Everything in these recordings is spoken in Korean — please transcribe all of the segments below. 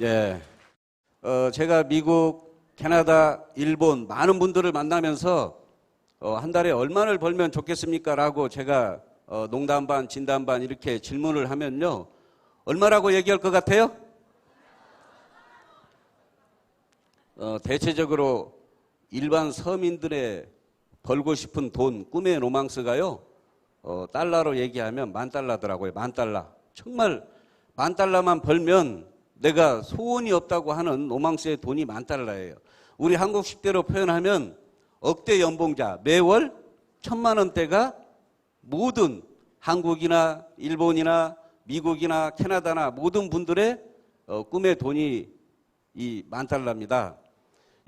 예. 제가 미국, 캐나다, 일본 많은 분들을 만나면서 한 달에 얼마를 벌면 좋겠습니까? 라고 제가 농담 반, 진담 반 이렇게 질문을 하면요. 얼마라고 얘기할 것 같아요? 대체적으로 일반 서민들의 벌고 싶은 돈, 꿈의 로망스가요. 달러로 얘기하면 $10,000더라고요. $10,000. 정말 $10,000만 벌면 내가 소원이 없다고 하는 로망스의 돈이 $10,000예요. 우리 한국식대로 표현하면 억대 연봉자, 매월 1,000만 원대가 모든 한국이나 일본이나 미국이나 캐나다나 모든 분들의 꿈의 돈이 이 $10,000입니다.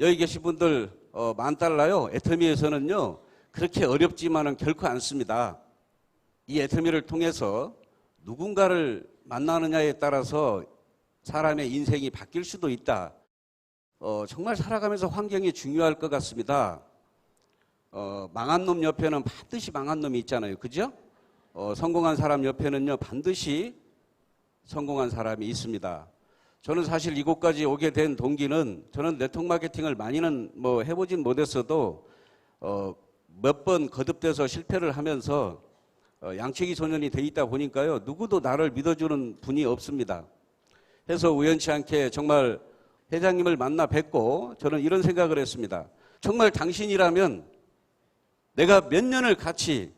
여기 계신 분들 $10,000요. 애터미에서는요. 그렇게 어렵지만은 결코 않습니다. 이 애터미를 통해서 누군가를 만나느냐에 따라서 사람의 인생이 바뀔 수도 있다. 정말 살아가면서 환경이 중요할 것 같습니다. 망한 놈 옆에는 반드시 망한 놈이 있잖아요. 그죠? 성공한 사람 옆에는요, 반드시 성공한 사람이 있습니다. 저는 사실 이곳까지 오게 된 동기는 저는 네트워크 마케팅을 많이는 해보진 못했어도 몇 번 거듭돼서 실패를 하면서 양치기 소년이 돼 있다 보니까요, 누구도 나를 믿어주는 분이 없습니다. 해서 우연치 않게 정말 회장님을 만나 뵙고 저는 이런 생각을 했습니다. 정말 당신이라면 내가 몇 년을 같이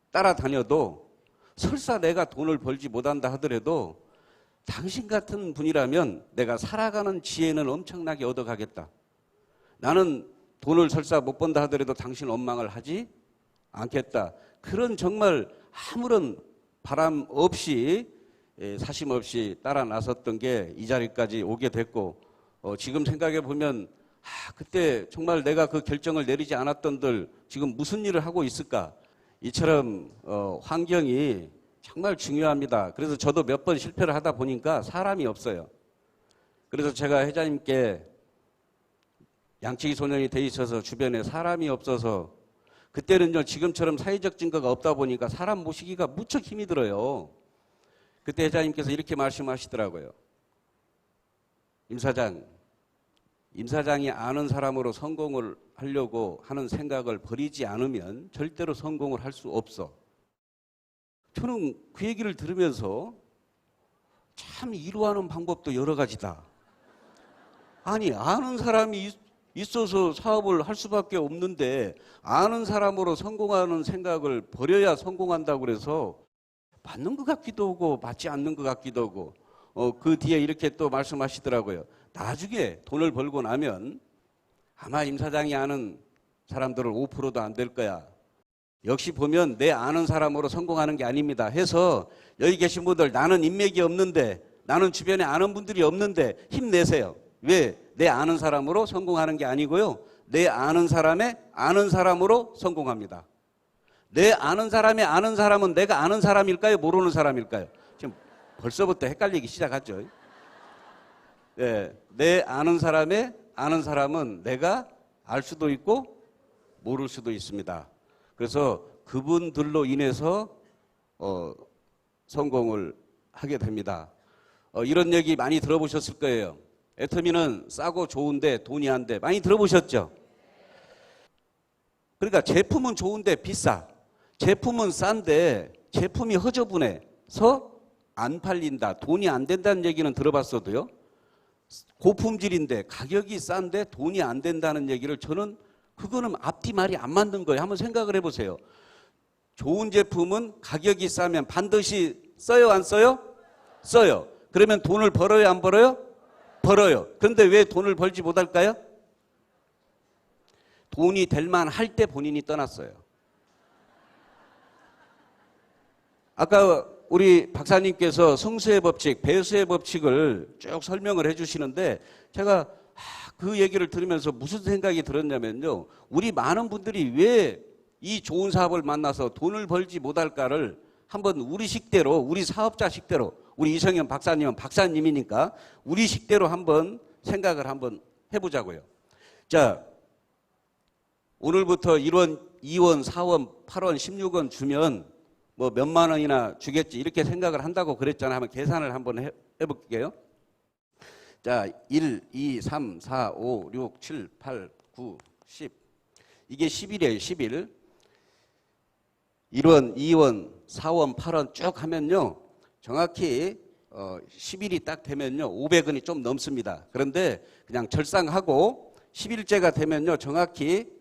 따라다녀도 설사 내가 돈을 벌지 못한다 하더라도 당신 같은 분이라면 내가 살아가는 지혜는 엄청나게 얻어가겠다. 나는 돈을 설사 못 번다 하더라도 당신 원망을 하지 않겠다. 그런 정말 아무런 바람 없이 사심 없이 따라 나섰던 게 이 자리까지 오게 됐고 지금 생각해 보면 그때 정말 내가 그 결정을 내리지 않았던들 지금 무슨 일을 하고 있을까? 이처럼 환경이 정말 중요합니다. 그래서 저도 몇 번 실패를 하다 보니까 사람이 없어요. 그래서 제가 회장님께 양치기 소년이 돼 있어서 주변에 사람이 없어서 그때는요 지금처럼 사회적 증거가 없다 보니까 사람 모시기가 무척 힘이 들어요. 그때 회장님께서 이렇게 말씀하시더라고요. 임 사장이 아는 사람으로 성공을 하려고 하는 생각을 버리지 않으면 절대로 성공을 할 수 없어. 저는 그 얘기를 들으면서 참 이루하는 방법도 여러 가지다. 아니 아는 사람이 있어서 사업을 할 수밖에 없는데 아는 사람으로 성공하는 생각을 버려야 성공한다고 그래서 맞는 것 같기도 하고 맞지 않는 것 같기도 하고 그 뒤에 이렇게 또 말씀하시더라고요. 나중에 돈을 벌고 나면 아마 임 사장이 아는 사람들은 5%도 안 될 거야. 역시 보면 내 아는 사람으로 성공하는 게 아닙니다. 해서 여기 계신 분들 나는 인맥이 없는데 나는 주변에 아는 분들이 없는데 힘내세요. 왜? 내 아는 사람으로 성공하는 게 아니고요. 내 아는 사람의 아는 사람으로 성공합니다. 내 아는 사람의 아는 사람은 내가 아는 사람일까요? 모르는 사람일까요? 지금 벌써부터 헷갈리기 시작하죠. 네, 내 아는 사람의 아는 사람은 내가 알 수도 있고 모를 수도 있습니다. 그래서 그분들로 인해서 성공을 하게 됩니다. 이런 얘기 많이 들어보셨을 거예요. 애터미는 싸고 좋은데 돈이 안 돼. 많이 들어보셨죠? 그러니까 제품은 좋은데 비싸. 제품은 싼데 제품이 허저분해서 안 팔린다. 돈이 안 된다는 얘기는 들어봤어도요. 고품질인데 가격이 싼데 돈이 안 된다는 얘기를 저는 그거는 앞뒤 말이 안 맞는 거예요. 한번 생각을 해보세요. 좋은 제품은 가격이 싸면 반드시 써요, 안 써요? 써요. 그러면 돈을 벌어요, 안 벌어요? 벌어요. 그런데 왜 돈을 벌지 못할까요? 돈이 될 만할 때 본인이 떠났어요. 아까 우리 박사님께서 승수의 법칙, 배수의 법칙을 쭉 설명을 해주시는데 제가 그 얘기를 들으면서 무슨 생각이 들었냐면요. 우리 많은 분들이 왜 이 좋은 사업을 만나서 돈을 벌지 못할까를 한번 우리 식대로, 우리 사업자 식대로, 우리 이성현 박사님은 박사님이니까 우리 식대로 한번 생각을 한번 해보자고요. 자, 오늘부터 1원, 2원, 4원, 8원, 16원 주면 뭐 몇만 원이나 주겠지 이렇게 생각을 한다고 그랬잖아요. 한번 계산을 한번 해볼게요. 자, 1, 2, 3, 4, 5, 6, 7, 8, 9, 10. 이게 10일이에요, 10일. 1원, 2원, 4원, 8원 쭉 하면요. 정확히 10일이 딱 되면요. 500원이 좀 넘습니다. 그런데 그냥 절상하고 10일째가 되면요. 정확히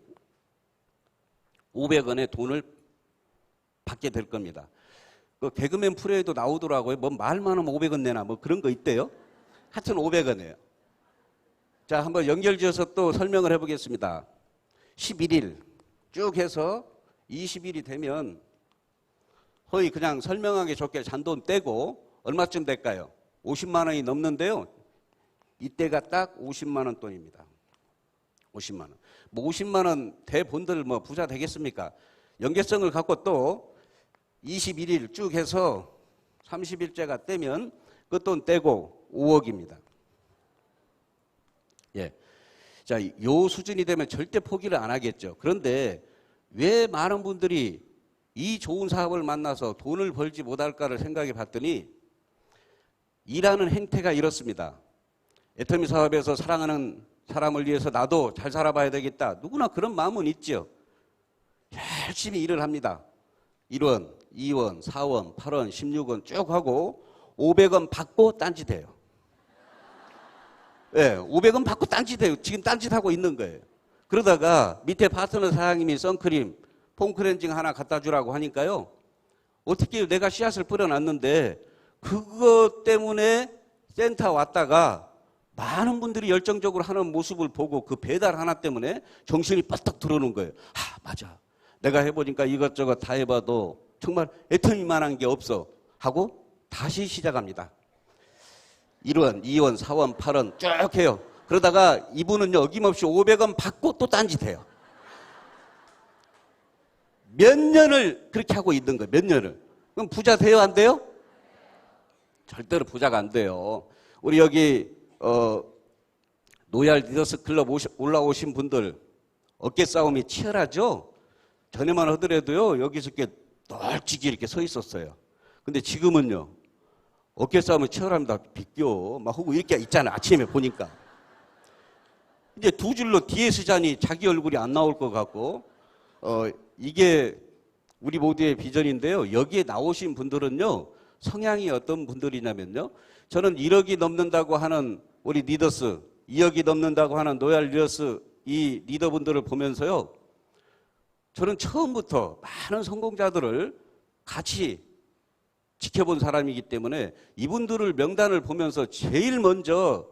500원의 돈을 받게 될 겁니다. 그 개그맨 프로에도 나오더라고요. 뭐 말만 하면 500원 내나 뭐 그런 거 있대요. 하여튼 500원이에요. 자, 한번 연결지어서 또 설명을 해보겠습니다. 11일 쭉 해서 20일이 되면 거의 그냥 설명하기 좋게 잔돈 떼고 얼마쯤 될까요? 50만 원이 넘는데요. 이때가 딱 50만 원 돈입니다. 50만 원. 뭐 50만 원 대본들 뭐 부자 되겠습니까? 연계성을 갖고 또 21일 쭉 해서 30일째가 떼면 그 돈 떼고 5억입니다. 예. 자, 요 수준이 되면 절대 포기를 안 하겠죠. 그런데 왜 많은 분들이 이 좋은 사업을 만나서 돈을 벌지 못할까를 생각해 봤더니 일하는 행태가 이렇습니다. 애터미 사업에서 사랑하는 사람을 위해서 나도 잘 살아봐야 되겠다. 누구나 그런 마음은 있죠. 열심히 일을 합니다. 1원, 2원, 4원, 8원, 16원 쭉 하고 500원 받고 딴짓해요. 네, 500원 받고 딴짓해요. 지금 딴짓하고 있는 거예요. 그러다가 밑에 파트너 사장님이 선크림, 폼클렌징 하나 갖다 주라고 하니까요. 어떻게 내가 씨앗을 뿌려놨는데 그것 때문에 센터 왔다가 많은 분들이 열정적으로 하는 모습을 보고 그 배달 하나 때문에 정신이 빠딱 들어오는 거예요. 아, 맞아. 내가 해보니까 이것저것 다 해봐도 정말 애터미만한 게 없어 하고 다시 시작합니다. 1원, 2원, 4원, 8원 쭉 해요. 그러다가 이분은요 어김없이 500원 받고 또 딴짓해요. 몇 년을 그렇게 하고 있는 거예요. 몇 년을. 그럼 부자 돼요? 안 돼요? 절대로 부자가 안 돼요. 우리 여기 노얄 리더스 클럽 올라오신 분들 어깨 싸움이 치열하죠? 전에만 하더라도요 여기서 이렇게 널찍이 이렇게 서 있었어요. 근데 지금은요 어깨 싸움은 치열합니다. 비껴 막 하고 이렇게 있잖아요. 아침에 보니까 이제 두 줄로 뒤에 서자니 자기 얼굴이 안 나올 것 같고 이게 우리 모두의 비전인데요. 여기에 나오신 분들은요 성향이 어떤 분들이냐면요. 저는 1억이 넘는다고 하는 우리 리더스, 2억이 넘는다고 하는 노얄 리더스 이 리더분들을 보면서요. 저는 처음부터 많은 성공자들을 같이 지켜본 사람이기 때문에 이분들을 명단을 보면서 제일 먼저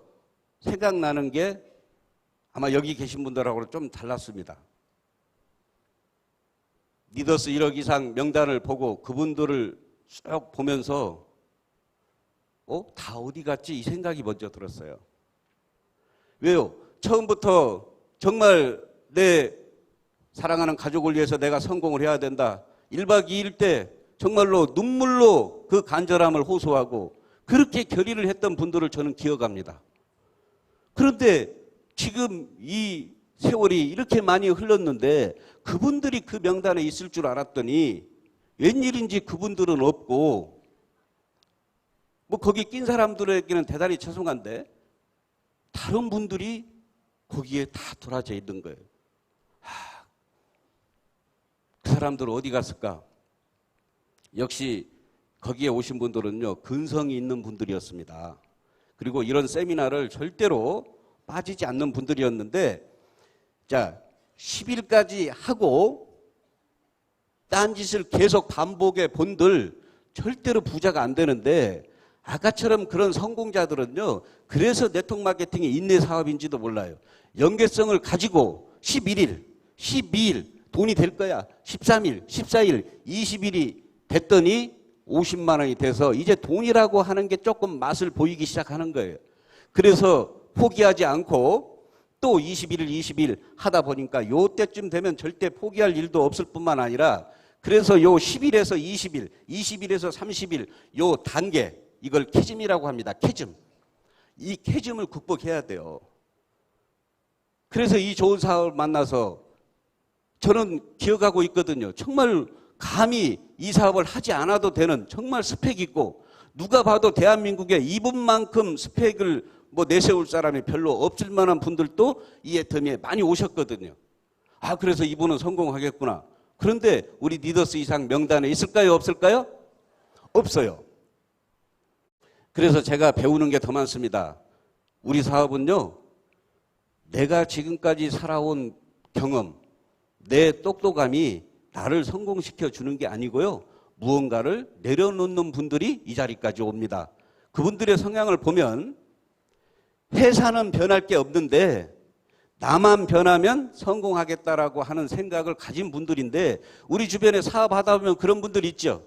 생각나는 게 아마 여기 계신 분들하고는 좀 달랐습니다. 리더스 1억 이상 명단을 보고 그분들을 쭉 보면서 다 어디 갔지? 이 생각이 먼저 들었어요. 왜요? 처음부터 정말 내 사랑하는 가족을 위해서 내가 성공을 해야 된다. 1박 2일 때 정말로 눈물로 그 간절함을 호소하고 그렇게 결의를 했던 분들을 저는 기억합니다. 그런데 지금 이 세월이 이렇게 많이 흘렀는데 그분들이 그 명단에 있을 줄 알았더니 웬일인지 그분들은 없고 뭐 거기 낀 사람들에게는 대단히 죄송한데 다른 분들이 거기에 다 돌아져 있는 거예요. 그 사람들 어디 갔을까? 역시 거기에 오신 분들은요 근성이 있는 분들이었습니다. 그리고 이런 세미나를 절대로 빠지지 않는 분들이었는데 자 10일까지 하고 딴짓을 계속 반복해 본들 절대로 부자가 안 되는데 아까처럼 그런 성공자들은요 그래서 네트워크 마케팅이 인내 사업인지도 몰라요. 연계성을 가지고 11일, 12일 돈이 될 거야. 13일, 14일, 20일이 됐더니 50만 원이 돼서 이제 돈이라고 하는 게 조금 맛을 보이기 시작하는 거예요. 그래서 포기하지 않고 또 21일, 20일 하다 보니까 요때쯤 되면 절대 포기할 일도 없을 뿐만 아니라 그래서 요 10일에서 20일, 20일에서 30일 요 단계 이걸 캐즘이라고 합니다. 캐즘. 이 캐즘을 극복해야 돼요. 그래서 이 좋은 사업을 만나서 저는 기억하고 있거든요. 정말 감히 이 사업을 하지 않아도 되는 정말 스펙 있고 누가 봐도 대한민국에 이분만큼 스펙을 뭐 내세울 사람이 별로 없을 만한 분들도 이 애터미에 많이 오셨거든요. 아, 그래서 이분은 성공하겠구나. 그런데 우리 리더스 이상 명단에 있을까요? 없을까요? 없어요. 그래서 제가 배우는 게 더 많습니다. 우리 사업은요, 내가 지금까지 살아온 경험, 내 똑똑함이 나를 성공시켜 주는 게 아니고요, 무언가를 내려놓는 분들이 이 자리까지 옵니다. 그분들의 성향을 보면 회사는 변할 게 없는데 나만 변하면 성공하겠다라고 하는 생각을 가진 분들인데, 우리 주변에 사업하다 보면 그런 분들 있죠.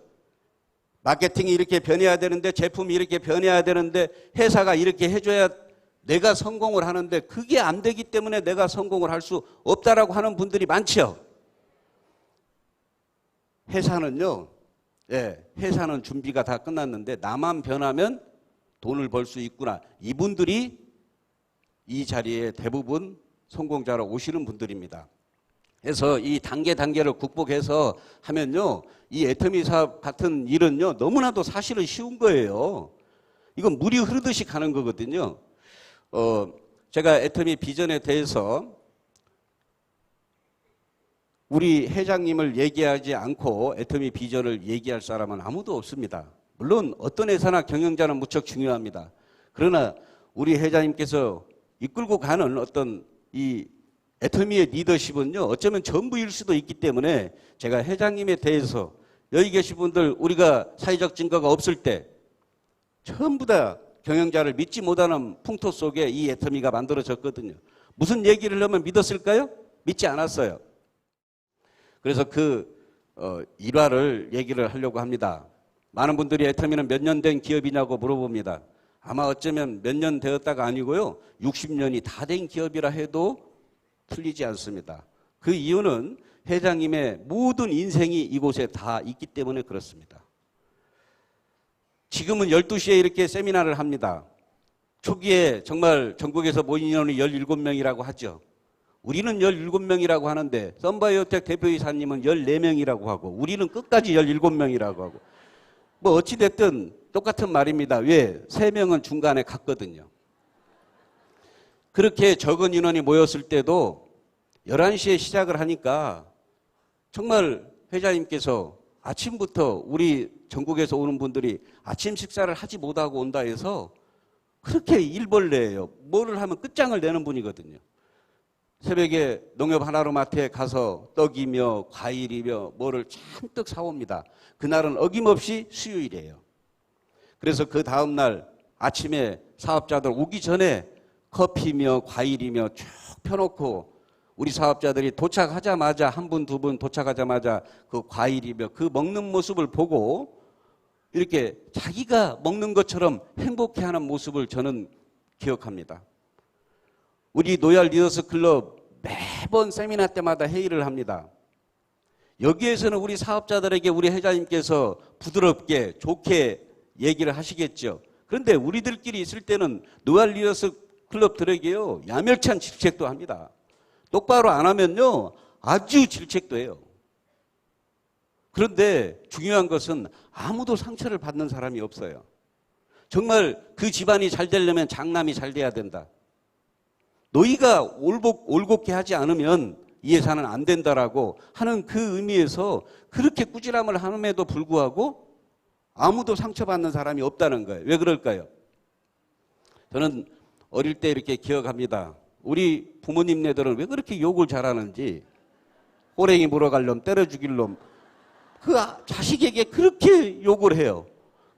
마케팅이 이렇게 변해야 되는데, 제품이 이렇게 변해야 되는데, 회사가 이렇게 해줘야 내가 성공을 하는데, 그게 안 되기 때문에 내가 성공을 할 수 없다라고 하는 분들이 많죠. 회사는요, 회사는 준비가 다 끝났는데 나만 변하면 돈을 벌 수 있구나. 이분들이 이 자리에 대부분 성공자로 오시는 분들입니다. 그래서 이 단계를 국복해서 하면요, 이 애터미 사업 같은 일은요, 너무나도 사실은 쉬운 거예요. 이건 물이 흐르듯이 가는 거거든요. 제가 애터미 비전에 대해서 우리 회장님을 얘기하지 않고 애터미 비전을 얘기할 사람은 아무도 없습니다. 물론 어떤 회사나 경영자는 무척 중요합니다. 그러나 우리 회장님께서 이끌고 가는 어떤 이 애터미의 리더십은요, 어쩌면 전부일 수도 있기 때문에 제가 회장님에 대해서 여기 계신 분들, 우리가 사회적 증거가 없을 때 전부 다 경영자를 믿지 못하는 풍토 속에 이 애터미가 만들어졌거든요. 무슨 얘기를 하면 믿었을까요? 믿지 않았어요. 그래서 그 일화를 얘기를 하려고 합니다. 많은 분들이 애터미는 몇 년 된 기업이냐고 물어봅니다. 아마 어쩌면 몇 년 되었다가 아니고요, 60년이 다 된 기업이라 해도 틀리지 않습니다. 그 이유는 회장님의 모든 인생이 이곳에 다 있기 때문에 그렇습니다. 지금은 12시에 이렇게 세미나를 합니다. 초기에 정말 전국에서 모인 인원이 17명이라고 하죠. 우리는 17명이라고 하는데 썬바이오텍 대표이사님은 14명이라고 하고 우리는 끝까지 17명이라고 하고, 뭐 어찌됐든 똑같은 말입니다. 왜? 3명은 중간에 갔거든요. 그렇게 적은 인원이 모였을 때도 11시에 시작을 하니까 정말 회장님께서 아침부터 우리 전국에서 오는 분들이 아침 식사를 하지 못하고 온다 해서 그렇게 일벌레예요. 뭐를 하면 끝장을 내는 분이거든요. 새벽에 농협 하나로마트에 가서 떡이며 과일이며 뭐를 잔뜩 사옵니다. 그날은 어김없이 수요일이에요. 그래서 그 다음날 아침에 사업자들 오기 전에 커피며 과일이며 쭉 펴놓고 우리 사업자들이 도착하자마자 한 분, 두 분 도착하자마자 그 과일이며 그 먹는 모습을 보고 이렇게 자기가 먹는 것처럼 행복해하는 모습을 저는 기억합니다. 우리 노얄 리더스 클럽 매번 세미나 때마다 회의를 합니다. 여기에서는 우리 사업자들에게 우리 회장님께서 부드럽게 좋게 얘기를 하시겠죠. 그런데 우리들끼리 있을 때는 노얄 리더스 클럽들에게요, 야멸찬 질책도 합니다. 똑바로 안 하면요, 아주 질책도 해요. 그런데 중요한 것은 아무도 상처를 받는 사람이 없어요. 정말 그 집안이 잘 되려면 장남이 잘 돼야 된다. 너희가 올곧게 하지 않으면 이 회사는 안 된다라고 하는 그 의미에서 그렇게 꾸지람을 함에도 불구하고 아무도 상처받는 사람이 없다는 거예요. 왜 그럴까요? 저는 어릴 때 이렇게 기억합니다. 우리 부모님네들은 왜 그렇게 욕을 잘하는지, 호랭이 물어갈 놈, 때려 죽일 놈, 그 자식에게 그렇게 욕을 해요.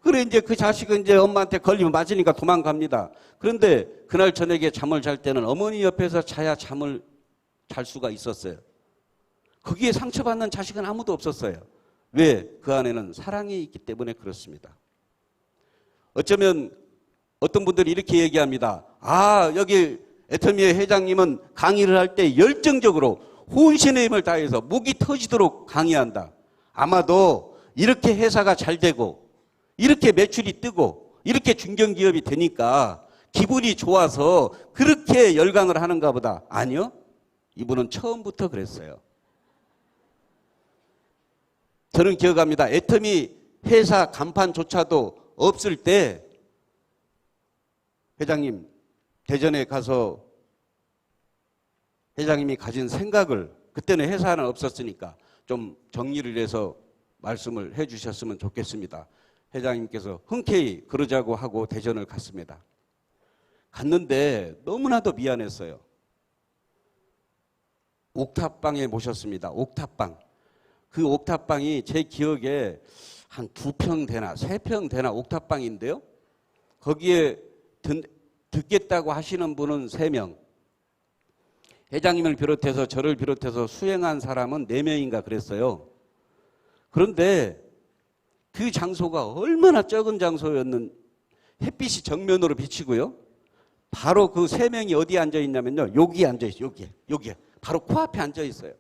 그래 이제 그 자식은 이제 엄마한테 걸리면 맞으니까 도망갑니다. 그런데 그날 저녁에 잠을 잘 때는 어머니 옆에서 자야 잠을 잘 수가 있었어요. 거기에 상처받는 자식은 아무도 없었어요. 왜? 그 안에는 사랑이 있기 때문에 그렇습니다. 어쩌면 어떤 분들이 이렇게 얘기합니다. 아, 여기 애터미의 회장님은 강의를 할 때 열정적으로 혼신의 힘을 다해서 목이 터지도록 강의한다. 아마도 이렇게 회사가 잘 되고 이렇게 매출이 뜨고 이렇게 중견기업이 되니까 기분이 좋아서 그렇게 열광을 하는가 보다. 아니요. 이분은 처음부터 그랬어요. 저는 기억합니다. 애터미 회사 간판조차도 없을 때 회장님, 대전에 가서 회장님이 가진 생각을, 그때는 회사는 없었으니까 좀 정리를 해서 말씀을 해 주셨으면 좋겠습니다. 회장님께서 흔쾌히 그러자고 하고 대전을 갔습니다. 갔는데 너무나도 미안했어요. 옥탑방에 모셨습니다. 옥탑방. 그 옥탑방이 제 기억에 한 2평 되나 3평 되나 옥탑방인데요. 거기에 듣겠다고 하시는 분은 3명. 회장님을 비롯해서 저를 비롯해서 수행한 사람은 4명인가 그랬어요. 그런데 그 장소가 얼마나 적은 장소였는, 햇빛이 정면으로 비치고요. 바로 그 3명이 어디에 앉아 있냐면요. 여기에 앉아 있어요. 여기에. 바로 코앞에 앉아 있어요.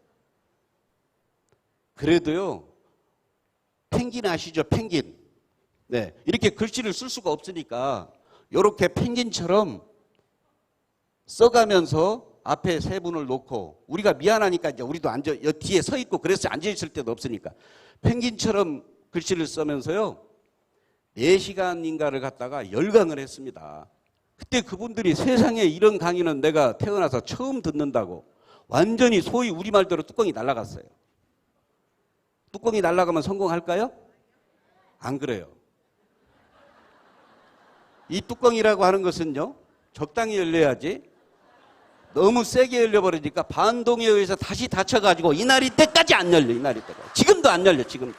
그래도요. 펭귄 아시죠? 펭귄. 네. 이렇게 글씨를 쓸 수가 없으니까 이렇게 펭귄처럼 써가면서 앞에 3분을 놓고, 우리가 미안하니까 이제 우리도 앉아, 뒤에 서 있고 그래서 앉아 있을 때도 없으니까 펭귄처럼 글씨를 쓰면서요. 4시간인가를 갖다가 열강을 했습니다. 그때 그분들이 세상에 이런 강의는 내가 태어나서 처음 듣는다고 완전히 소위 우리말대로 뚜껑이 날아갔어요. 뚜껑이 날아가면 성공할까요? 안 그래요. 이 뚜껑이라고 하는 것은요. 적당히 열려야지 너무 세게 열려버리니까 반동에 의해서 다시 닫혀가지고 이날이 때까지 안 열려. 이날이 때까지. 지금도 안 열려. 지금도.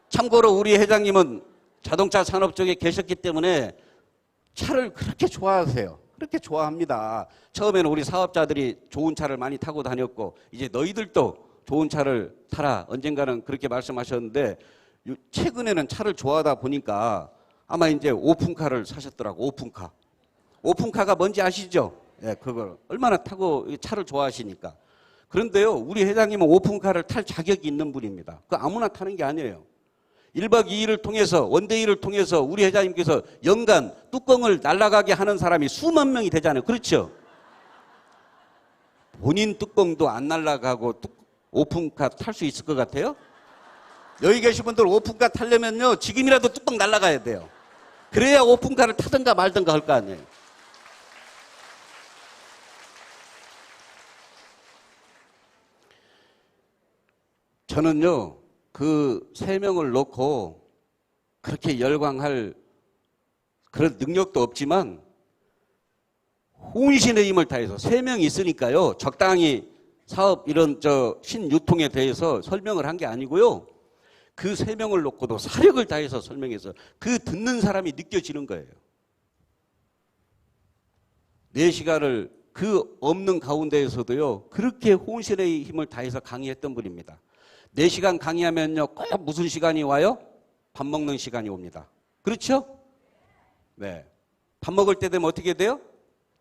참고로 우리 회장님은 자동차 산업 쪽에 계셨기 때문에 차를 그렇게 좋아하세요. 그렇게 좋아합니다. 처음에는 우리 사업자들이 좋은 차를 많이 타고 다녔고 이제 너희들도 좋은 차를 타라. 언젠가는 그렇게 말씀하셨는데 최근에는 차를 좋아하다 보니까 아마 이제 오픈카를 사셨더라고. 오픈카. 오픈카가 뭔지 아시죠? 예, 그걸 얼마나 타고 차를 좋아하시니까. 그런데요, 우리 회장님은 오픈카를 탈 자격이 있는 분입니다. 그 아무나 타는 게 아니에요. 1박 2일을 통해서, 원데이를 통해서 우리 회장님께서 연간 뚜껑을 날아가게 하는 사람이 수만 명이 되잖아요. 그렇죠? 본인 뚜껑도 안 날아가고 오픈카 탈 수 있을 것 같아요? 여기 계신 분들 오픈카 타려면요, 지금이라도 뚜껑 날아가야 돼요. 그래야 오픈카를 타든가 말든가 할 거 아니에요. 저는요, 그 3명을 놓고 그렇게 열광할 그런 능력도 없지만 혼신의 힘을 다해서 3명이 있으니까요, 적당히 사업 이런 신유통에 대해서 설명을 한 게 아니고요. 그 3명을 놓고도 사력을 다해서 설명해서 그 듣는 사람이 느껴지는 거예요. 4시간을 그 없는 가운데에서도요, 그렇게 혼신의 힘을 다해서 강의했던 분입니다. 4시간 강의하면요, 꼭 무슨 시간이 와요? 밥 먹는 시간이 옵니다. 그렇죠? 네. 밥 먹을 때 되면 어떻게 돼요?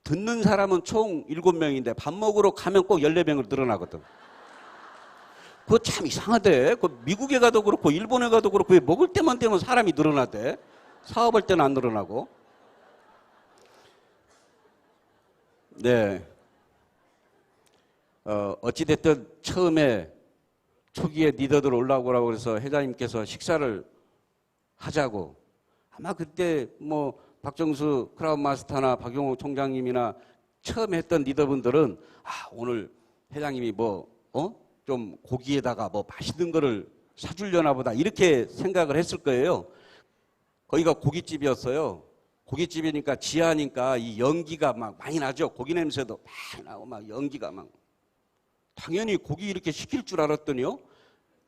듣는 사람은 총 7명인데 밥 먹으러 가면 꼭 14명으로 늘어나거든. 그거 참 이상하대. 그 미국에 가도 그렇고 일본에 가도 그렇고 왜 먹을 때만 되면 사람이 늘어나대? 사업할 때는 안 늘어나고. 네. 어찌됐든 처음에 초기에 니더들 올라오라고 그래서 회장님께서 식사를 하자고. 아마 그때 뭐 박정수 크라운 마스터나 박용호 총장님이나 처음 했던 리더분들은 오늘 회장님이 좀 고기에다가 뭐 맛있는 거를 사주려나 보다 이렇게 생각을 했을 거예요. 거기가 고깃집이었어요. 고깃집이니까 지하니까 이 연기가 막 많이 나죠. 고기 냄새도 많이 나고 막 연기가 막. 당연히 고기 이렇게 시킬 줄 알았더니요,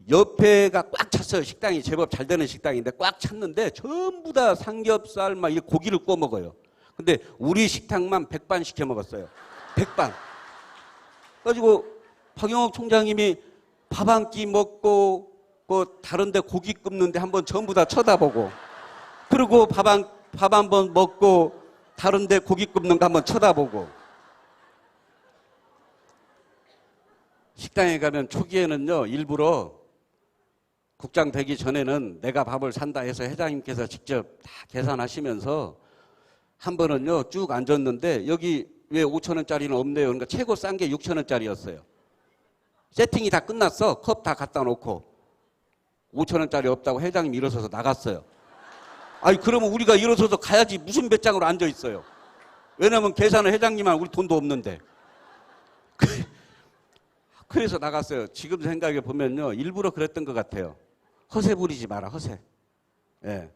옆에가 꽉 찼어요. 식당이 제법 잘 되는 식당인데 꽉 찼는데 전부 다 삼겹살 막 이 고기를 구워 먹어요. 근데 우리 식당만 100반 시켜 먹었어요. 100반. 그래가지고 박용옥 총장님이 밥 한 끼 먹고 다른 데 고기 굽는데 한번 전부 다 쳐다보고, 그리고 밥 한 번 먹고 다른 데 고기 굽는 거 한번 쳐다보고. 식당에 가면 초기에는요, 일부러 국장 되기 전에는 내가 밥을 산다 해서 회장님께서 직접 다 계산하시면서 한 번은요, 쭉 앉았는데 여기 왜 5,000원짜리는 없네요. 그러니까 최고 싼 게 6,000원짜리였어요. 세팅이 다 끝났어. 컵 다 갖다 놓고 5,000원짜리 없다고 회장님 일어서서 나갔어요. 아니 그러면 우리가 일어서서 가야지 무슨 배짱으로 앉아 있어요. 왜냐면 계산은 회장님만 우리 돈도 없는데. 그래서 나갔어요. 지금 생각해 보면요, 일부러 그랬던 것 같아요. 허세 부리지 마라, 허세. 예.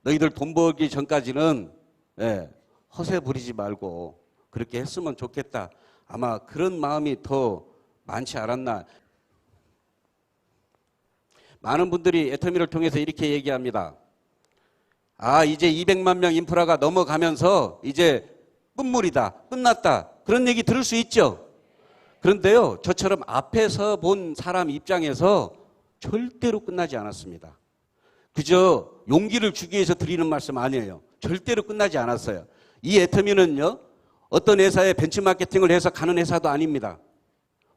너희들 돈 벌기 전까지는 예, 허세 부리지 말고 그렇게 했으면 좋겠다. 아마 그런 마음이 더 많지 않았나. 많은 분들이 애터미를 통해서 이렇게 얘기합니다. 아, 이제 200만 명 인프라가 넘어가면서 이제 끝물이다, 끝났다. 그런 얘기 들을 수 있죠. 그런데요, 저처럼 앞에서 본 사람 입장에서 절대로 끝나지 않았습니다. 그저 용기를 주기 위해서 드리는 말씀 아니에요. 절대로 끝나지 않았어요. 이 애터미는요, 어떤 회사에 벤치마케팅을 해서 가는 회사도 아닙니다.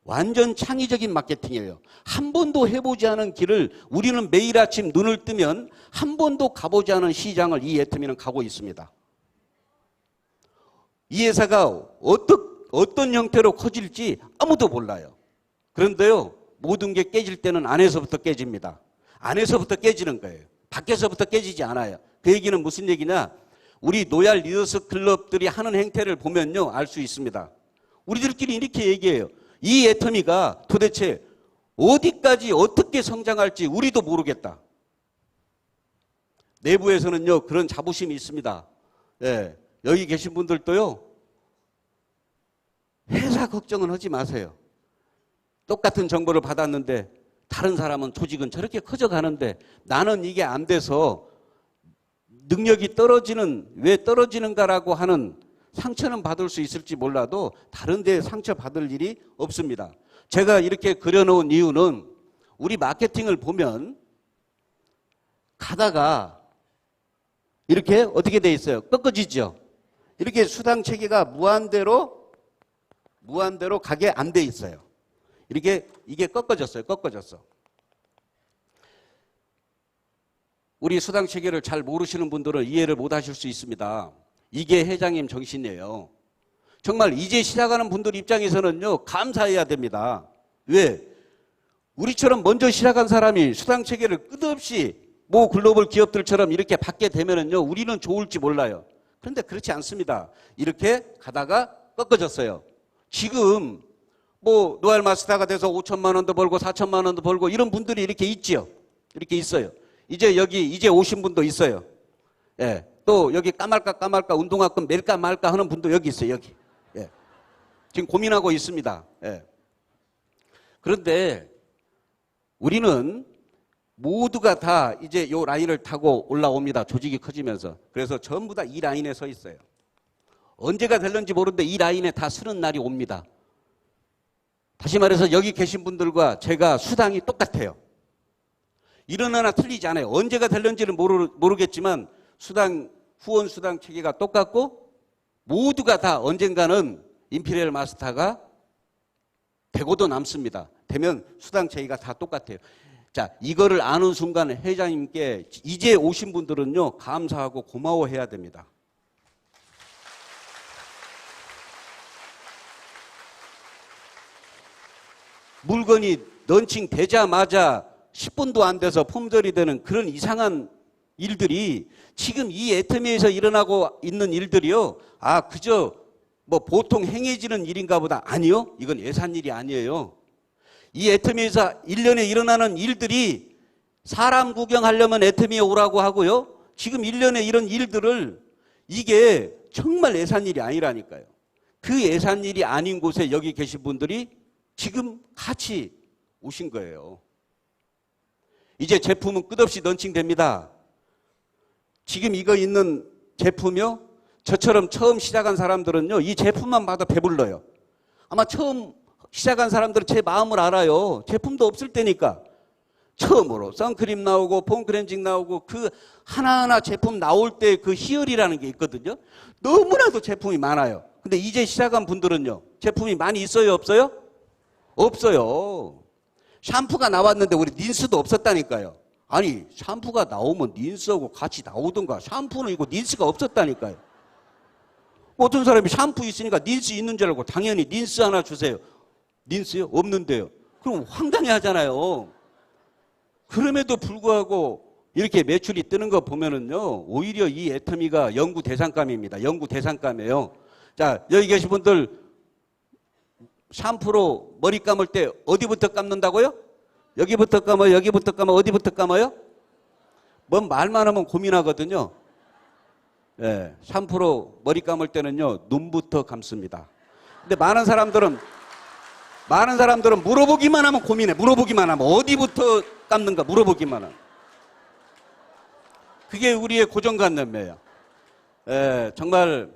완전 창의적인 마케팅이에요. 한 번도 해보지 않은 길을 우리는 매일 아침 눈을 뜨면 한 번도 가보지 않은 시장을 이 애터미는 가고 있습니다. 이 회사가 어떤 형태로 커질지 아무도 몰라요. 그런데요, 모든 게 깨질 때는 안에서부터 깨집니다. 안에서부터 깨지는 거예요. 밖에서부터 깨지지 않아요. 그 얘기는 무슨 얘기냐? 우리 로얄 리더스 클럽들이 하는 행태를 보면요, 알 수 있습니다. 우리들끼리 이렇게 얘기해요. 이 애터미가 도대체 어디까지 어떻게 성장할지 우리도 모르겠다. 내부에서는요, 그런 자부심이 있습니다. 예, 여기 계신 분들도요, 회사 걱정은 하지 마세요. 똑같은 정보를 받았는데 다른 사람은 조직은 저렇게 커져가는데 나는 이게 안 돼서 능력이 왜 떨어지는가라고 하는 상처는 받을 수 있을지 몰라도 다른 데에 상처 받을 일이 없습니다. 제가 이렇게 그려놓은 이유는 우리 마케팅을 보면 가다가 이렇게 어떻게 돼 있어요? 꺾어지죠. 이렇게 수당 체계가 무한대로 가게 안 돼 있어요. 이게 꺾어졌어요. 꺾어졌어. 우리 수당 체계를 잘 모르시는 분들은 이해를 못 하실 수 있습니다. 이게 회장님 정신이에요. 정말 이제 시작하는 분들 입장에서는요, 감사해야 됩니다. 왜? 우리처럼 먼저 시작한 사람이 수당 체계를 끝없이 모 글로벌 기업들처럼 이렇게 받게 되면은요, 우리는 좋을지 몰라요. 그런데 그렇지 않습니다. 이렇게 가다가 꺾어졌어요. 지금 뭐 노알 마스터가 돼서 5천만 원도 벌고 4천만 원도 벌고 이런 분들이 이렇게 있지요. 이렇게 있어요. 이제 오신 분도 있어요. 예. 또 여기 까말까 운동화끈 멜까 말까 하는 분도 여기 있어요. 여기. 예. 지금 고민하고 있습니다. 예. 그런데 우리는 모두가 다 이제 요 라인을 타고 올라옵니다. 조직이 커지면서. 그래서 전부 다 이 라인에 서 있어요. 언제가 될는지 모르는데 이 라인에 다 서는 날이 옵니다. 다시 말해서 여기 계신 분들과 제가 수당이 똑같아요. 이런 하나 틀리지 않아요. 언제가 될는지는 모르겠지만 후원 수당 체계가 똑같고 모두가 다 언젠가는 임피리얼 마스터가 되고도 남습니다. 되면 수당 체계가 다 똑같아요. 자, 이거를 아는 순간 회장님께 이제 오신 분들은요, 감사하고 고마워해야 됩니다. 물건이 런칭 되자마자 10분도 안 돼서 품절이 되는 그런 이상한 일들이 지금 이 애터미에서 일어나고 있는 일들이요. 아, 그저 뭐 보통 행해지는 일인가 보다. 아니요. 이건 예산일이 아니에요. 이 애터미에서 1년에 일어나는 일들이 사람 구경하려면 애터미에 오라고 하고요. 지금 1년에 이런 일들을 이게 정말 예산일이 아니라니까요. 그 예산일이 아닌 곳에 여기 계신 분들이 지금 같이 오신 거예요. 이제 제품은 끝없이 런칭됩니다. 지금 이거 있는 제품이요. 저처럼 처음 시작한 사람들은요, 이 제품만 봐도 배불러요. 아마 처음 시작한 사람들은 제 마음을 알아요. 제품도 없을 때니까. 처음으로 선크림 나오고 폼크렌징 나오고 그 하나하나 제품 나올 때 그 희열이라는 게 있거든요. 너무나도 제품이 많아요. 근데 이제 시작한 분들은요, 제품이 많이 있어요, 없어요? 없어요. 샴푸가 나왔는데 우리 닌스도 없었다니까요. 아니, 샴푸가 나오면 닌스하고 같이 나오든가. 샴푸는 있고 닌스가 없었다니까요. 어떤 사람이 샴푸 있으니까 닌스 있는 줄 알고 당연히 닌스 하나 주세요. 닌스요? 없는데요. 그럼 황당해 하잖아요. 그럼에도 불구하고 이렇게 매출이 뜨는 거 보면은요, 오히려 이 애터미가 연구 대상감입니다. 연구 대상감이에요. 자, 여기 계신 분들 샴푸로 머리 감을 때 어디부터 감는다고요? 여기부터 감아요? 여기부터 감아요? 어디부터 감아요? 뭔 말만 하면 고민하거든요. 예, 샴푸로 머리 감을 때는요, 눈부터 감습니다. 근데 많은 사람들은 물어보기만 하면 고민해. 물어보기만 하면 어디부터 감는가 물어보기만 하면. 그게 우리의 고정관념이에요. 예, 정말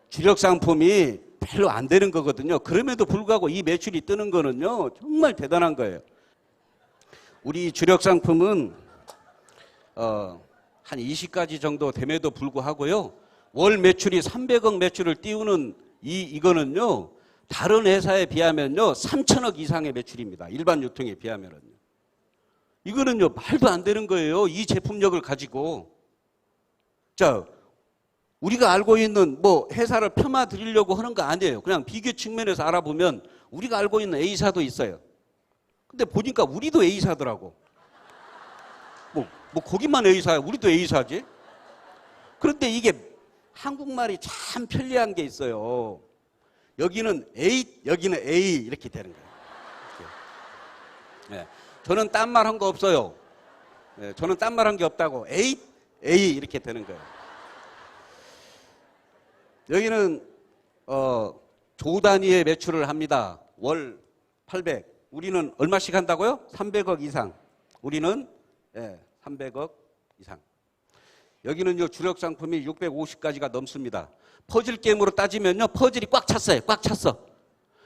주력 상품이 별로 안 되는 거거든요. 그럼에도 불구하고 이 매출이 뜨는 거는요, 정말 대단한 거예요. 우리 주력 상품은 한 20가지 정도 됨에도 불구하고요, 월 매출이 300억 매출을 띄우는 이거는요, 다른 회사에 비하면요 3천억 이상의 매출입니다. 일반 유통에 비하면은요. 이거는요 말도 안 되는 거예요. 이 제품력을 가지고. 자, 우리가 알고 있는 뭐 회사를 폄하 드리려고 하는 거 아니에요. 그냥 비교 측면에서 알아보면 우리가 알고 있는 A사도 있어요. 근데 보니까 우리도 A사더라고. 뭐 거기만 A사야. 우리도 A사지. 그런데 이게 한국말이 참 편리한 게 있어요. 여기는 A, 여기는 A 이렇게 되는 거예요. 네. 저는 딴 말 한 거 없어요. 네. 저는 딴 말 한 게 없다고. A, A 이렇게 되는 거예요. 여기는 조 단위의 매출을 합니다. 월 800. 우리는 얼마씩 한다고요? 300억 이상. 우리는 300억 이상. 여기는요 주력 상품이 650가지가 넘습니다. 퍼즐 게임으로 따지면요 퍼즐이 꽉 찼어요. 꽉 찼어.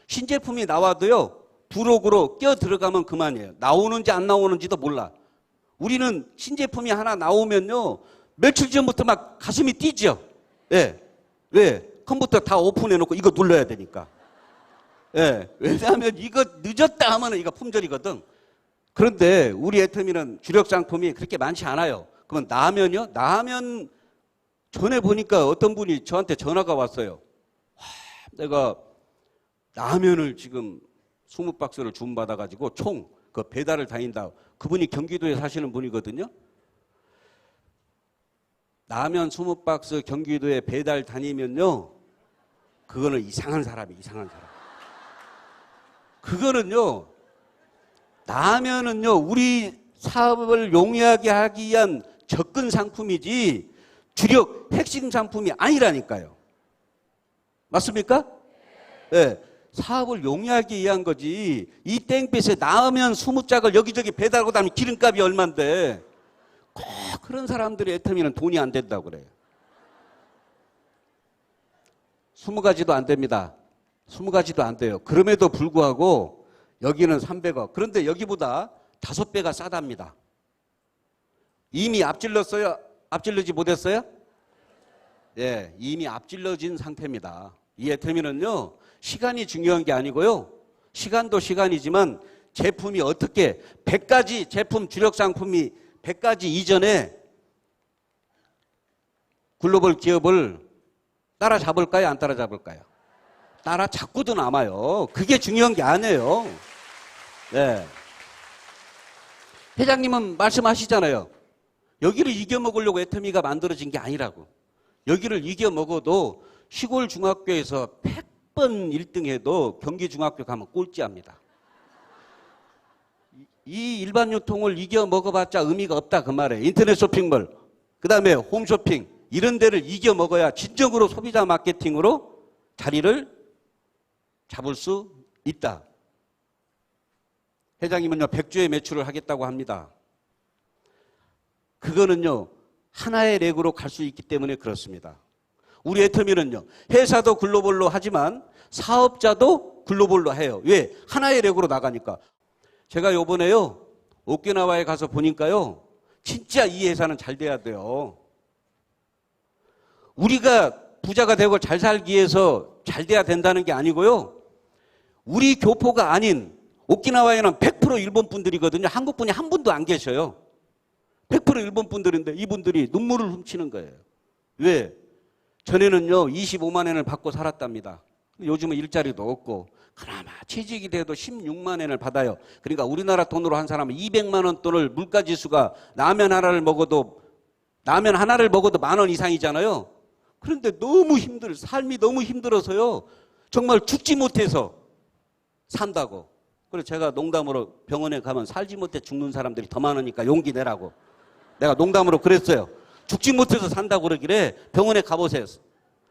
신제품이 나와도요 부록으로 껴 들어가면 그만이에요. 나오는지 안 나오는지도 몰라. 우리는 신제품이 하나 나오면요 며칠 전부터 막 가슴이 뛰죠. 예. 왜? 컴퓨터 다 오픈해 놓고 이거 눌러야 되니까. 예. 왜냐하면 이거 늦었다 하면 이거 품절이거든. 그런데 우리 애터미는 주력 상품이 그렇게 많지 않아요. 그러면 라면이요? 라면 전에 보니까 어떤 분이 저한테 전화가 왔어요. 내가 라면을 지금 20박스를 주문받아가지고 총 그 배달을 다닌다. 그분이 경기도에 사시는 분이거든요. 라면 20박스 경기도에 배달 다니면요. 그거는 이상한 사람이에요. 이상한 사람. 그거는요. 라면은요. 우리 사업을 용이하게 하기 위한 접근 상품이지 주력 핵심 상품이 아니라니까요. 맞습니까? 네. 사업을 용이하게 위한 거지. 이 땡볕에 라면 20짝을 여기저기 배달하고 다니면 기름값이 얼만데 꼭 그런 사람들의 애터미는 돈이 안 된다고 그래요. 20가지도 안 됩니다. 20가지도 안 돼요. 그럼에도 불구하고 여기는 300억. 그런데 여기보다 5배가 싸답니다. 이미 앞질렀어요? 앞질르지 못했어요? 예, 이미 앞질러진 상태입니다. 이 애터미는요, 시간이 중요한 게 아니고요. 시간도 시간이지만 제품이 어떻게 100가지 제품 주력 상품이 100가지 이전에 글로벌 기업을 따라잡을까요? 안 따라잡을까요? 따라잡고도 남아요. 그게 중요한 게 아니에요. 네. 회장님은 말씀하시잖아요. 여기를 이겨먹으려고 애터미가 만들어진 게 아니라고. 여기를 이겨먹어도 시골 중학교에서 100번 1등해도 경기 중학교 가면 꼴찌합니다. 이 일반 유통을 이겨먹어봤자 의미가 없다 그 말이에요. 인터넷 쇼핑몰, 그 다음에 홈쇼핑 이런 데를 이겨먹어야 진정으로 소비자 마케팅으로 자리를 잡을 수 있다. 회장님은요 100조의 매출을 하겠다고 합니다. 그거는요 하나의 렉으로 갈 수 있기 때문에 그렇습니다. 우리 애터미는요 회사도 글로벌로 하지만 사업자도 글로벌로 해요. 왜? 하나의 렉으로 나가니까. 제가 요번에요 오키나와에 가서 보니까요 진짜 이 회사는 잘 돼야 돼요. 우리가 부자가 되고 잘 살기 위해서 잘 돼야 된다는 게 아니고요, 우리 교포가 아닌 오키나와에는 100% 일본 분들이거든요. 한국 분이 한 분도 안 계셔요. 100% 일본 분들인데 이분들이 눈물을 훔치는 거예요. 왜? 전에는요 25만 원을 받고 살았답니다. 요즘은 일자리도 없고 그나마 취직이 돼도 16만 원을 받아요. 그러니까 우리나라 돈으로 한 사람은 200만 원 돈을 물가지수가 라면 하나를 먹어도 만 원 이상이잖아요. 그런데 삶이 너무 힘들어서요. 정말 죽지 못해서 산다고. 그래서 제가 농담으로 병원에 가면 살지 못해 죽는 사람들이 더 많으니까 용기 내라고. 내가 농담으로 그랬어요. 죽지 못해서 산다고 그러길래 병원에 가보세요.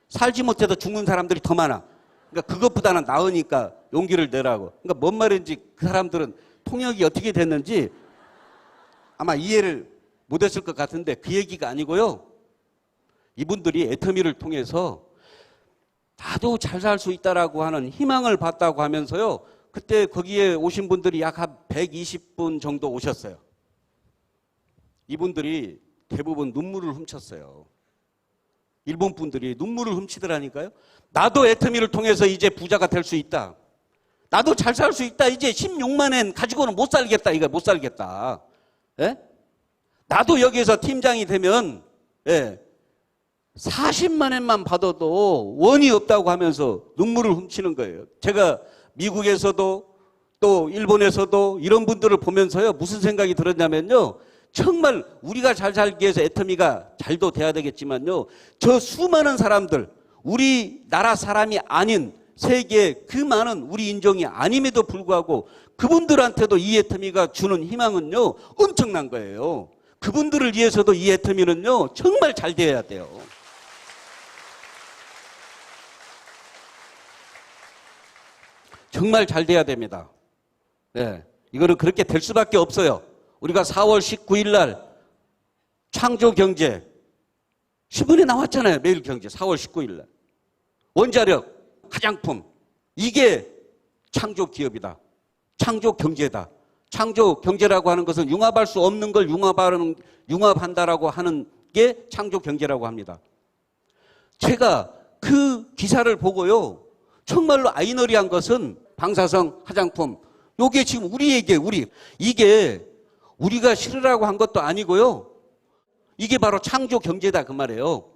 살지 못해서 죽는 사람들이 더 많아. 그러니까 그것보다는 나으니까 용기를 내라고. 그러니까 뭔 말인지 그 사람들은 통역이 어떻게 됐는지 아마 이해를 못했을 것 같은데 그 얘기가 아니고요. 이분들이 애터미를 통해서 나도 잘 살 수 있다라고 하는 희망을 봤다고 하면서요. 그때 거기에 오신 분들이 약 한 120분 정도 오셨어요. 이분들이 대부분 눈물을 훔쳤어요. 일본 분들이 눈물을 훔치더라니까요. 나도 애터미를 통해서 이제 부자가 될 수 있다. 나도 잘 살 수 있다. 이제 16만 엔 가지고는 못 살겠다. 이거 못 살겠다. 예? 나도 여기에서 팀장이 되면 40만 엔만 받아도 원이 없다고 하면서 눈물을 훔치는 거예요. 제가 미국에서도 또 일본에서도 이런 분들을 보면서요. 무슨 생각이 들었냐면요. 정말 우리가 잘 살기 위해서 애터미가 잘도 돼야 되겠지만요. 저 수많은 사람들, 우리나라 사람이 아닌 세계 그 많은 우리 인종이 아님에도 불구하고 그분들한테도 이 애터미가 주는 희망은요. 엄청난 거예요. 그분들을 위해서도 이 애터미는요. 정말 잘 돼야 돼요. 정말 잘 돼야 됩니다. 네, 이거는 그렇게 될 수밖에 없어요. 우리가 4월 19일 날 창조경제 신문에 나왔잖아요. 매일경제 4월 19일 날 원자력, 화장품 이게 창조기업이다. 창조경제다. 창조경제라고 하는 것은 융합할 수 없는 걸 융합한다라고 하는 게 창조경제라고 합니다. 제가 그 기사를 보고요. 정말로 아이러니한 것은 방사성 화장품 요게 지금 우리 얘기예요. 이게 우리가 싫으라고 한 것도 아니고요. 이게 바로 창조경제다 그 말이에요.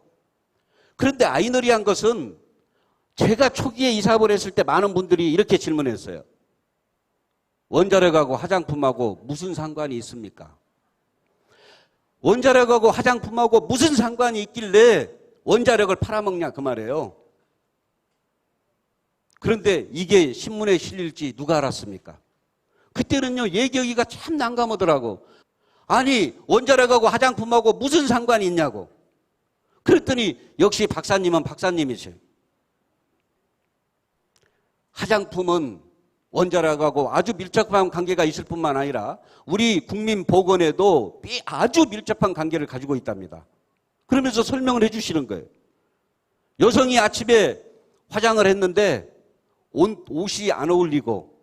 그런데 아이러니한 것은 제가 초기에 이 사업을 했을 때 많은 분들이 이렇게 질문했어요. 원자력하고 화장품하고 무슨 상관이 있습니까? 원자력하고 화장품하고 무슨 상관이 있길래 원자력을 팔아먹냐 그 말이에요. 그런데 이게 신문에 실릴지 누가 알았습니까? 그때는요 얘기하기가 참 난감하더라고. 아니 원자력하고 화장품하고 무슨 상관이 있냐고. 그랬더니 역시 박사님은 박사님이세요. 화장품은 원자력하고 아주 밀접한 관계가 있을 뿐만 아니라 우리 국민보건에도 아주 밀접한 관계를 가지고 있답니다. 그러면서 설명을 해 주시는 거예요. 여성이 아침에 화장을 했는데 옷이 안 어울리고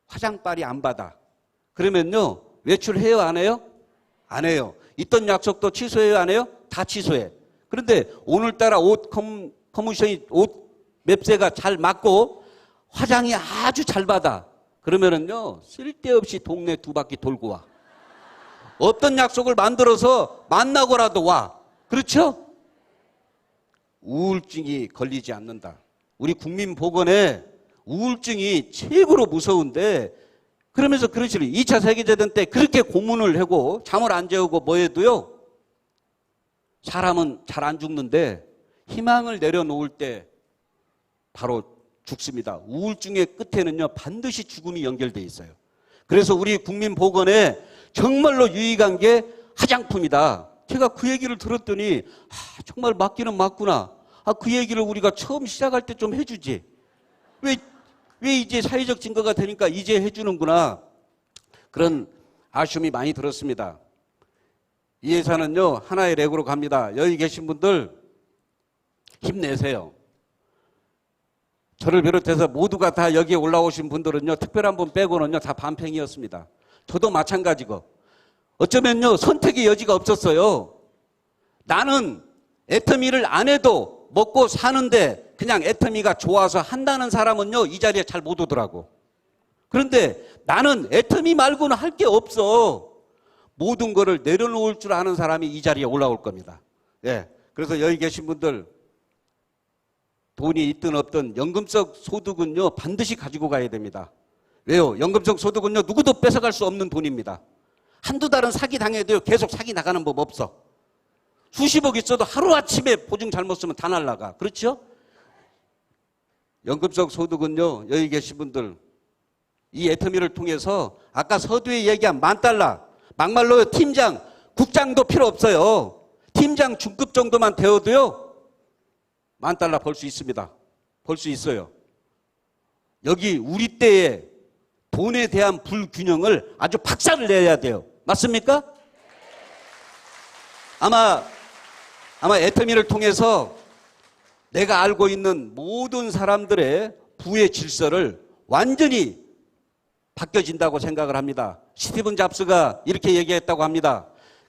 화장빨이 안 받아. 그러면요 외출해요 안 해요? 안 해요. 있던 약속도 취소해요 안 해요? 다 취소해. 그런데 오늘따라 옷 커미션이 옷 맵새가 잘 맞고 화장이 아주 잘 받아. 그러면은요 쓸데없이 동네 2바퀴 돌고 와. 어떤 약속을 만들어서 만나고라도 와. 그렇죠? 우울증이 걸리지 않는다. 우리 국민보건에 우울증이 최고로 무서운데 그러면서 그러시죠. 2차 세계대전 때 그렇게 고문을 하고 잠을 안 재우고 뭐 해도요 사람은 잘 안 죽는데 희망을 내려놓을 때 바로 죽습니다. 우울증의 끝에는요 반드시 죽음이 연결돼 있어요. 그래서 우리 국민보건에 정말로 유익한 게 화장품이다. 제가 그 얘기를 들었더니 정말 맞기는 맞구나. 그 얘기를 우리가 처음 시작할 때 좀 해주지. 왜 이제 사회적 증거가 되니까 이제 해주는구나. 그런 아쉬움이 많이 들었습니다. 이 회사는요 하나의 렉으로 갑니다. 여기 계신 분들 힘내세요. 저를 비롯해서 모두가 다 여기에 올라오신 분들은요 특별한 분 빼고는요 다 반팽이었습니다. 저도 마찬가지고 어쩌면요 선택의 여지가 없었어요. 나는 애터미를 안 해도 먹고 사는데 그냥 애터미가 좋아서 한다는 사람은요 이 자리에 잘 못 오더라고. 그런데 나는 애터미 말고는 할 게 없어. 모든 거를 내려놓을 줄 아는 사람이 이 자리에 올라올 겁니다. 예. 그래서 여기 계신 분들 돈이 있든 없든 연금성 소득은요 반드시 가지고 가야 됩니다. 왜요? 연금성 소득은요 누구도 뺏어갈 수 없는 돈입니다. 한두 달은 사기 당해도요 계속 사기 나가는 법 없어. 수십억 있어도 하루아침에 보증 잘못 쓰면 다 날라가. 그렇죠? 연금성 소득은요 여기 계신 분들 이 애터미를 통해서 아까 서두에 얘기한 $10,000 막말로 팀장, 국장도 필요 없어요. 팀장 중급 정도만 되어도요 $10,000 벌 수 있습니다. 벌 수 있어요. 여기 우리 때의 돈에 대한 불균형을 아주 박살을 내야 돼요. 맞습니까? 아마 애터미를 통해서 내가 알고 있는 모든 사람들의 부의 질서를 완전히 바뀌어진다고 생각을 합니다. 스티븐 잡스가 이렇게 얘기했다고 합니다.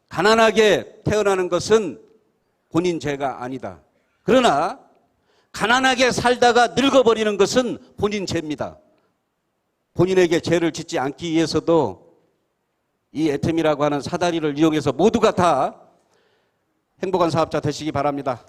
가난하게 태어나는 것은 본인 죄가 아니다. 그러나 가난하게 살다가 늙어버리는 것은 본인 죄입니다. 본인에게 죄를 짓지 않기 위해서도 이 애터미라고 하는 사다리를 이용해서 모두가 다 행복한 사업자 되시기 바랍니다.